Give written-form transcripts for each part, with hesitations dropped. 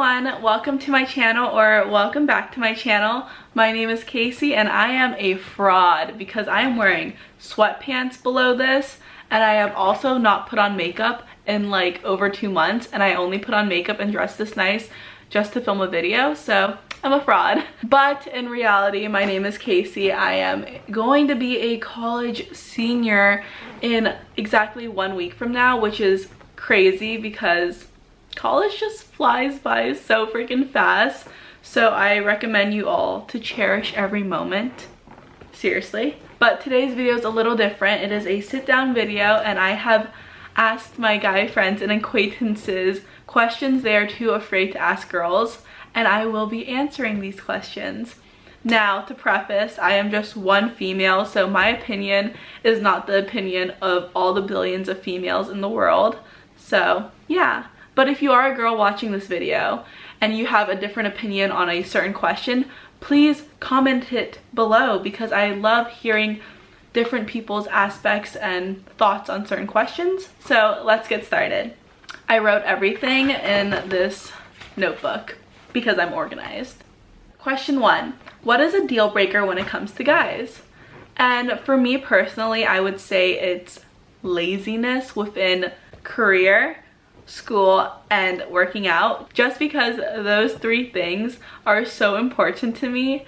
everyone, welcome to my channel, or welcome back to my channel. My name is Casey and I am a fraud because I am wearing sweatpants below this, and I have also not put on makeup in like over 2 months, and I only put on makeup and dressed this nice just to film a video, so I'm a fraud. But in reality, my name is Casey. I am going to be a college senior in exactly 1 week from now, which is crazy because college just flies by so freaking fast. So I recommend you all to cherish every moment, seriously. But today's video is a little different. It is a sit down video, and I have asked my guy friends and acquaintances questions they are too afraid to ask girls, and I will be answering these questions. Now, to preface, I am just one female, so my opinion is not the opinion of all the billions of females in the world. So yeah. But if you are a girl watching this video and you have a different opinion on a certain question, please comment it below because I love hearing different people's aspects and thoughts on certain questions. So let's get started. I wrote everything in this notebook because I'm organized. Question 1, what is a deal breaker when it comes to guys? And for me personally, I would say it's laziness within career, school, and working out, just because those 3 things are so important to me,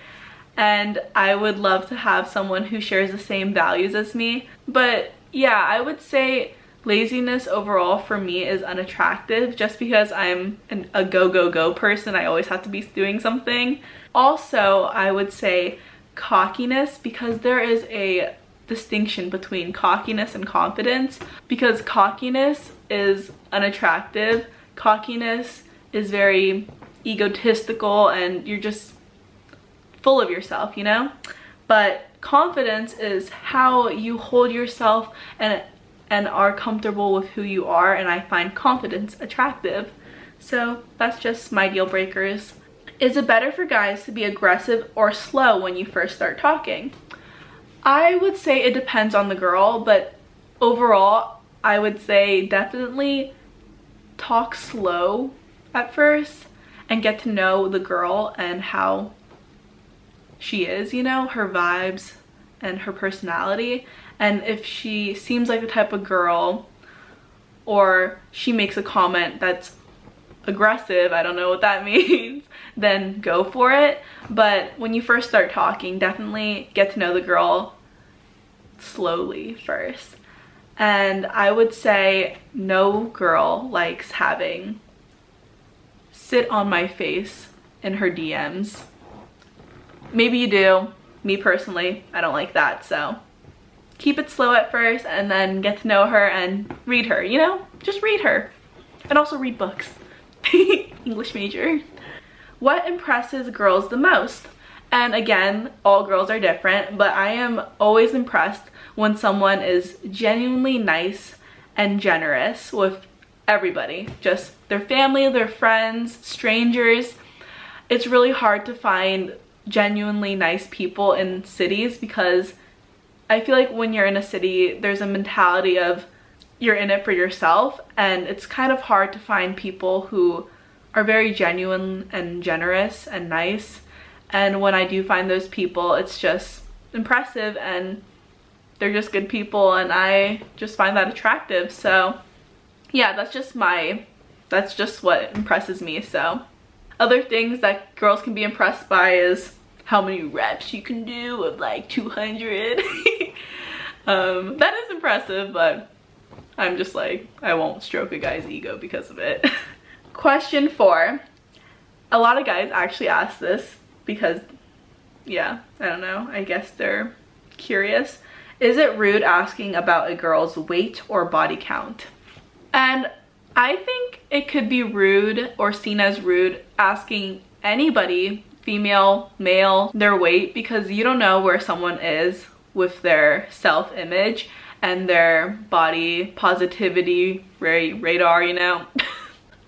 and I would love to have someone who shares the same values as me. But yeah, I would say laziness overall for me is unattractive, just because I'm a go person. I always have to be doing something. Also, I would say cockiness, because there is a distinction between cockiness and confidence, because cockiness is unattractive. Cockiness is very egotistical and you're just full of yourself, you know? But confidence is how you hold yourself and are comfortable with who you are, and I find confidence attractive. So that's just my deal breakers. Is it better for guys to be aggressive or slow when you first start talking? I would say it depends on the girl, but overall, I would say definitely talk slow at first and get to know the girl and how she is, you know, her vibes and her personality. And if she seems like the type of girl, or she makes a comment that's aggressive, I don't know what that means, then go for it. But when you first start talking, definitely get to know the girl slowly first. And I would say no girl likes having sit on my face in her DMs. Maybe you do. Me personally, I don't like that. So keep it slow at first and then get to know her and read her, you know? Just read her. And also read books. English major. What impresses girls the most? And again, all girls are different, but I am always impressed when someone is genuinely nice and generous with everybody. Just their family, their friends, strangers. It's really hard to find genuinely nice people in cities, because I feel like when you're in a city, there's a mentality of you're in it for yourself, and it's kind of hard to find people who are very genuine and generous and nice. And when I do find those people, it's just impressive and they're just good people, and I just find that attractive. So yeah, that's just what impresses me. So other things that girls can be impressed by is how many reps you can do with like 200. That is impressive, but I'm just like, I won't stroke a guy's ego because of it. Question 4. A lot of guys actually ask this because, yeah, I don't know, I guess they're curious. Is it rude asking about a girl's weight or body count? And I think it could be rude or seen as rude asking anybody, female, male, their weight, because you don't know where someone is with their self-image and their body positivity radar, you know?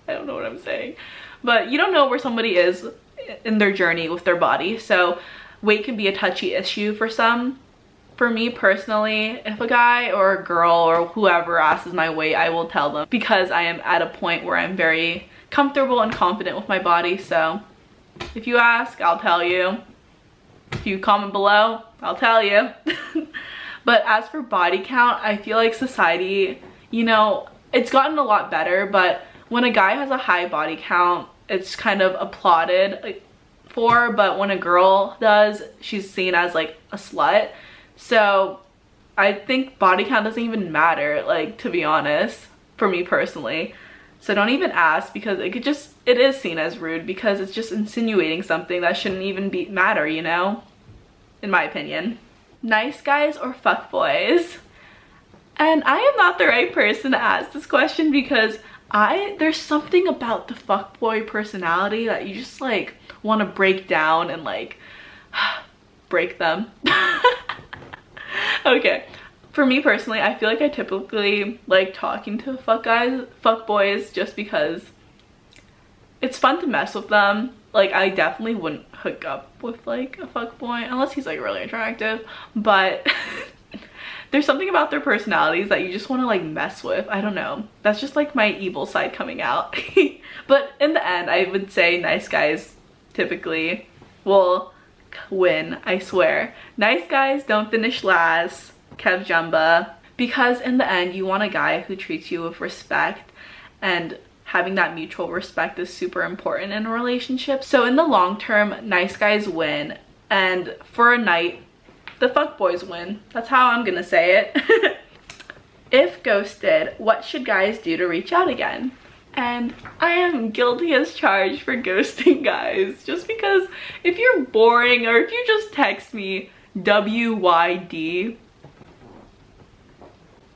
I don't know what I'm saying. But you don't know where somebody is in their journey with their body, so weight can be a touchy issue for some. For me personally, if a guy or a girl or whoever asks my weight, I will tell them because I am at a point where I'm very comfortable and confident with my body. So if you ask, I'll tell you. If you comment below, I'll tell you. But as for body count, I feel like society, you know, it's gotten a lot better, but when a guy has a high body count, it's kind of applauded for, but when a girl does, she's seen as like a slut. So I think body count doesn't even matter, like, to be honest, for me personally. So don't even ask, because it is seen as rude, because it's just insinuating something that shouldn't even matter, you know, in my opinion. Nice guys or fuckboys? And I am not the right person to ask this question, because there's something about the fuckboy personality that you just like want to break down and like break them. Okay, for me personally, I feel like I typically like talking to fuckboys just because it's fun to mess with them. Like, I definitely wouldn't hook up with like a fuckboy unless he's like really attractive, but there's something about their personalities that you just want to like mess with. I don't know, that's just like my evil side coming out. But in the end, I would say nice guys typically will win, I swear. Nice guys don't finish last, Kev Jumba, because in the end you want a guy who treats you with respect, and having that mutual respect is super important in a relationship. So in the long term, nice guys win, and for a night, the fuckboys win. That's how I'm gonna say it. If ghosted, what should guys do to reach out again? And I am guilty as charged for ghosting guys, just because if you're boring or if you just text me WYD,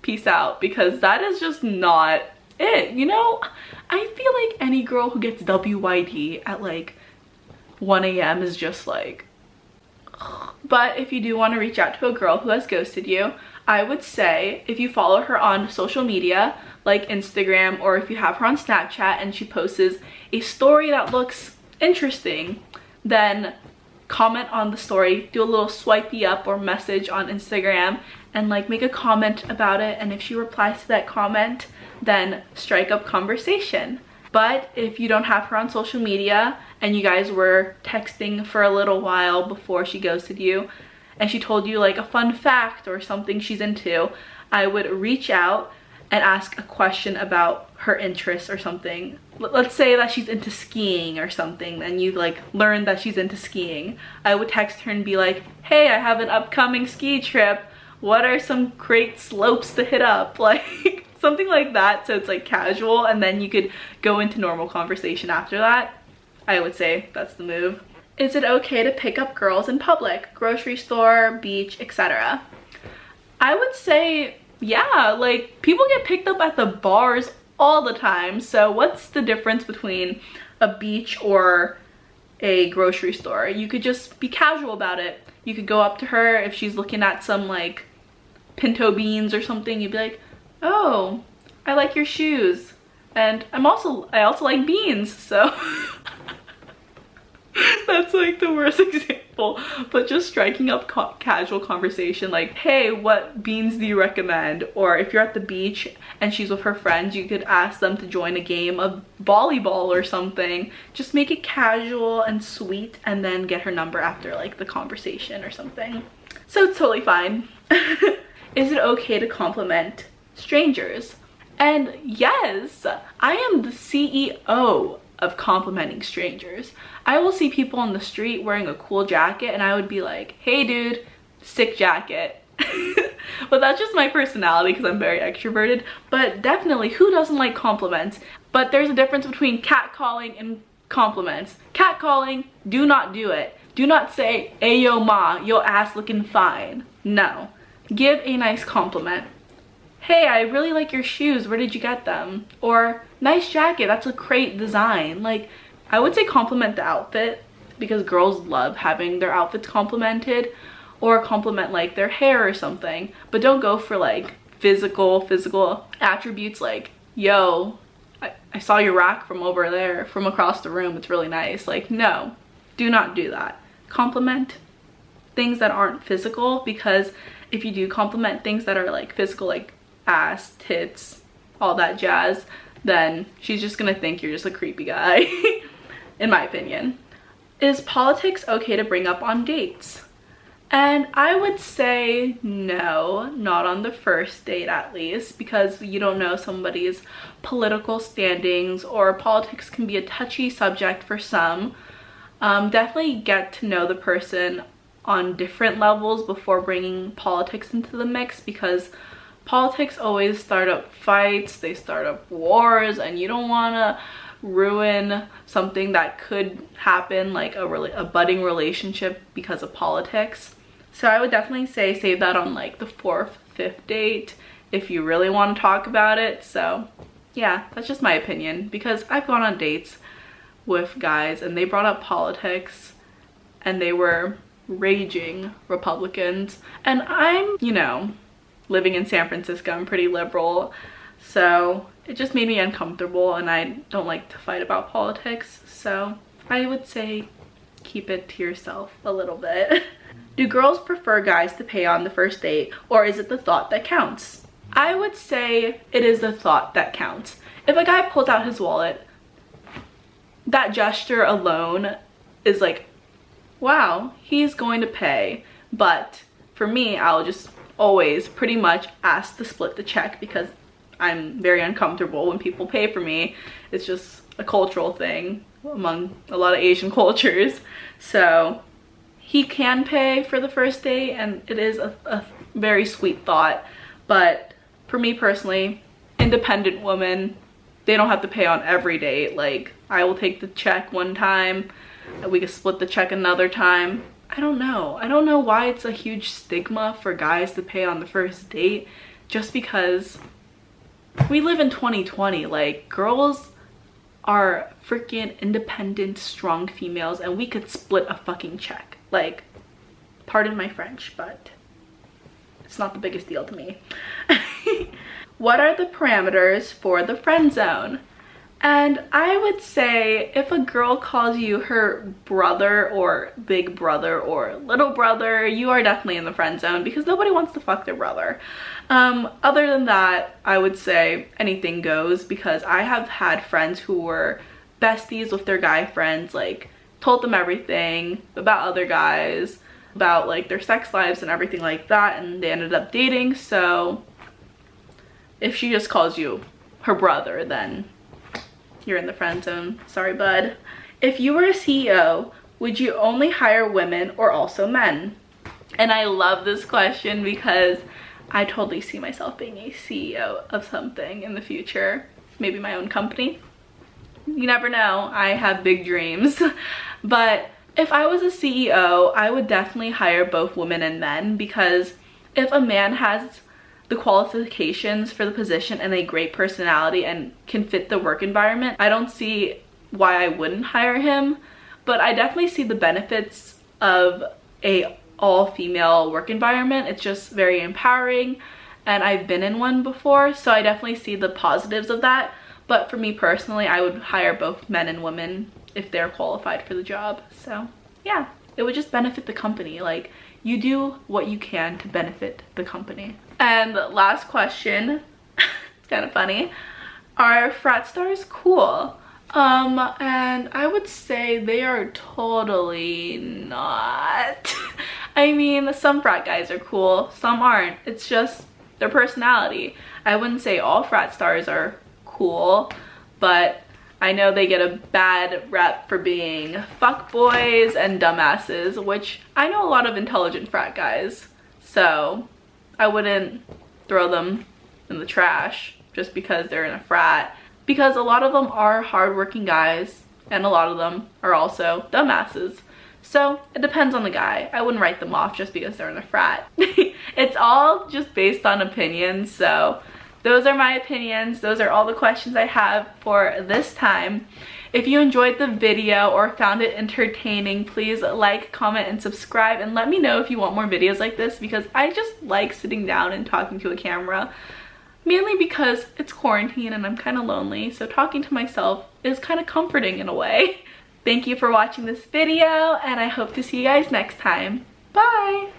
peace out, because that is just not it, you know? I feel like any girl who gets WYD at like 1 a.m. is just like, ugh. But if you do want to reach out to a girl who has ghosted you, I would say if you follow her on social media like Instagram, or if you have her on Snapchat and she posts a story that looks interesting, then comment on the story, do a little swipey up or message on Instagram and like make a comment about it, and if she replies to that comment, then strike up conversation. But if you don't have her on social media and you guys were texting for a little while before she ghosted you and she told you like a fun fact or something she's into, I would reach out and ask a question about her interests or something. Let's say that she's into skiing or something, and you like learned that she's into skiing. I would text her and be like, hey, I have an upcoming ski trip. What are some great slopes to hit up? Like something like that, so it's like casual, and then you could go into normal conversation after that. I would say that's the move. Is it okay to pick up girls in public, grocery store, beach, etc.? I would say yeah, like people get picked up at the bars all the time, so what's the difference between a beach or a grocery store? You could just be casual about it. You could go up to her if she's looking at some like pinto beans or something. You'd be like, oh, I like your shoes, and I also like beans, so that's like the worst example, but just striking up casual conversation like, hey, what beans do you recommend? Or if you're at the beach and she's with her friends, you could ask them to join a game of volleyball or something. Just make it casual and sweet, and then get her number after like the conversation or something. So it's totally fine. Is it okay to compliment strangers? And yes, I am the CEO of complimenting strangers. I will see people on the street wearing a cool jacket and I would be like, hey dude, sick jacket. But that's just my personality because I'm very extroverted. But definitely, who doesn't like compliments? But there's a difference between catcalling and compliments. Catcalling, do not do it. Do not say, hey yo ma, your ass looking fine. No, give a nice compliment. Hey, I really like your shoes, where did you get them? Or nice jacket, that's a great design. Like, I would say compliment the outfit, because girls love having their outfits complimented, or compliment like their hair or something. But don't go for like physical attributes like, yo, I saw your rack from over there, from across the room, it's really nice. Like, no, do not do that. Compliment things that aren't physical, because if you do compliment things that are like physical, like ass, tits, all that jazz, then she's just gonna think you're just a creepy guy, in my opinion. Is politics okay to bring up on dates? And I would say no, not on the first date at least, because you don't know somebody's political standings, or politics can be a touchy subject for some. Definitely get to know the person on different levels before bringing politics into the mix, because politics always start up fights, they start up wars, and you don't want to ruin something that could happen, like a budding relationship, because of politics. So I would definitely say save that on like the 4th, 5th date if you really want to talk about it. So yeah, that's just my opinion, because I've gone on dates with guys and they brought up politics and they were raging Republicans, and I'm, you know, living in San Francisco, I'm pretty liberal, so it just made me uncomfortable, and I don't like to fight about politics. So I would say keep it to yourself a little bit. Do girls prefer guys to pay on the first date, or is it the thought that counts? I would say it is the thought that counts. If a guy pulls out his wallet, that gesture alone is like, wow, he's going to pay. But for me, I'll just always pretty much ask to split the check, because I'm very uncomfortable when people pay for me. It's just a cultural thing among a lot of Asian cultures. So he can pay for the first date, and it is a very sweet thought. But for me personally, independent woman, they don't have to pay on every date. Like, I will take the check one time and we can split the check another time. I don't know why it's a huge stigma for guys to pay on the first date, just because we live in 2020. Like, girls are freaking independent, strong females, and we could split a fucking check. Like, pardon my French, but it's not the biggest deal to me. What are the parameters for the friend zone? And I would say if a girl calls you her brother or big brother or little brother, you are definitely in the friend zone, because nobody wants to fuck their brother. Other than that, I would say anything goes, because I have had friends who were besties with their guy friends, like told them everything about other guys, about like their sex lives and everything like that, and they ended up dating. So if she just calls you her brother, then you're in the friend zone. Sorry, bud. If you were a CEO, would you only hire women or also men? And I love this question, because I totally see myself being a CEO of something in the future. Maybe my own company. You never know. I have big dreams. But if I was a CEO, I would definitely hire both women and men, because if a man has the qualifications for the position and a great personality and can fit the work environment, I don't see why I wouldn't hire him. But I definitely see the benefits of a all-female work environment. It's just very empowering, and I've been in one before, so I definitely see the positives of that. But for me personally, I would hire both men and women if they're qualified for the job. So yeah, it would just benefit the company. Like, you do what you can to benefit the company. And last question, it's kind of funny. Are frat stars cool? And I would say they are totally not. I mean, some frat guys are cool, some aren't. It's just their personality. I wouldn't say all frat stars are cool, but I know they get a bad rep for being fuckboys and dumbasses, which I know a lot of intelligent frat guys, so I wouldn't throw them in the trash just because they're in a frat, because a lot of them are hardworking guys and a lot of them are also dumbasses. So it depends on the guy. I wouldn't write them off just because they're in a frat. It's all just based on opinions. So those are my opinions. Those are all the questions I have for this time. If you enjoyed the video or found it entertaining, please like, comment, and subscribe, and let me know if you want more videos like this, because I just like sitting down and talking to a camera, mainly because it's quarantine and I'm kind of lonely, so talking to myself is kind of comforting in a way. Thank you for watching this video, and I hope to see you guys next time. Bye!